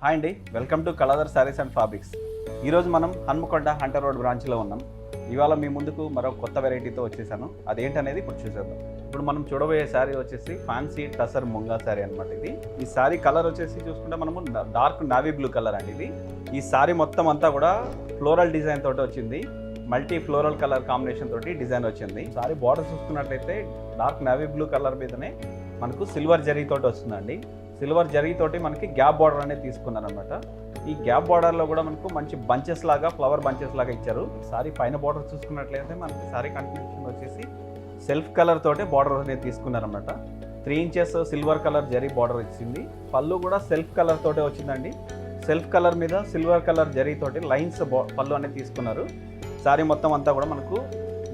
Hi అండి, welcome to Kaladhar saris and fabrics. ఈరోజు మనం హన్మకొండ హంటర్ రోడ్ బ్రాంచ్లో ఉన్నాం. ఇవాళ మీ ముందుకు మరో కొత్త వెరైటీతో వచ్చేసాను. అదేంటనేది ఇప్పుడు చూసేద్దాం. ఇప్పుడు మనం చూడబోయే శారీ వచ్చేసి ఫ్యాన్సీ టసర్ ముంగా శారీ అనమాట. ఈ శారీ కలర్ వచ్చేసి చూసుకుంటే మనము డార్క్ నావీ బ్లూ కలర్ అండి. ఈ శారీ మొత్తం అంతా కూడా ఫ్లోరల్ డిజైన్ తోటి వచ్చింది. మల్టీ ఫ్లోరల్ కలర్ కాంబినేషన్ తోటి డిజైన్ వచ్చింది. శారీ బార్డర్ చూసుకున్నట్లయితే డార్క్ నావీ బ్లూ కలర్ మీదనే మనకు సిల్వర్ జరీ తోటి వస్తుందండి. సిల్వర్ జరీ తోటి మనకి గ్యాప్ బార్డర్ అనేది తీసుకున్నారు అనమాట. ఈ గ్యాప్ బార్డర్లో కూడా మనకు మంచి బంచెస్ లాగా, ఫ్లవర్ బంచెస్ లాగా ఇచ్చారు. సారీ పైన బార్డర్ చూసుకున్నట్లయితే మనకి సారీ కంటిన్యూషన్ వచ్చేసి సెల్ఫ్ కలర్ తోటే బార్డర్ అనేది తీసుకున్నారు అనమాట. 3 inches silver colour zari border ఇచ్చింది. పళ్ళు కూడా సెల్ఫ్ కలర్ తోటే వచ్చిందండి. సెల్ఫ్ కలర్ మీద సిల్వర్ కలర్ జరీ తోటి లైన్స్ పళ్ళు అనేది తీసుకున్నారు. సారీ మొత్తం అంతా కూడా మనకు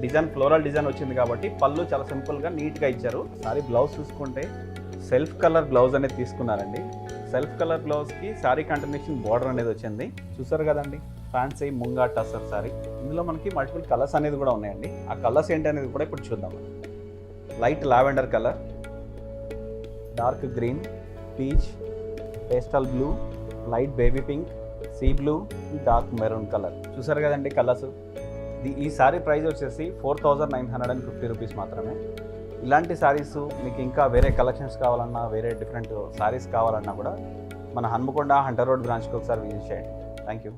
డిజైన్ ఫ్లోరల్ డిజైన్ వచ్చింది కాబట్టి పళ్ళు చాలా సింపుల్గా నీట్గా ఇచ్చారు. సారీ బ్లౌజ్ చూసుకుంటే సెల్ఫ్ కలర్ బ్లౌజ్ అనేది తీసుకున్నారండి. సెల్ఫ్ కలర్ బ్లౌజ్కి శారీ కంటిన్యూషన్ బార్డర్ అనేది వచ్చింది. చూసారు కదండి, ఫ్యాన్సీ ముంగా టసర్ శారీ. ఇందులో మనకి మల్టిపుల్ కలర్స్ అనేది కూడా ఉన్నాయండి. ఆ కలర్స్ ఏంటి అనేది కూడా ఇప్పుడు చూద్దాం. Light lavender colour, dark green, peach, pastel blue, light baby pink, sea blue, dark maroon colour. చూసారు కదండి కలర్స్. ఈ శారీ ప్రైస్ వచ్చేసి 4950 రూపీస్ మాత్రమే. ఇలాంటి శారీస్ మీకు ఇంకా వేరే కలెక్షన్స్ కావాలన్నా, వేరే డిఫరెంట్ శారీస్ కావాలన్నా కూడా మన హన్మకొండ హంటర్ రోడ్ బ్రాంచ్కి ఒకసారి విజిట్ చేయండి. Thank you.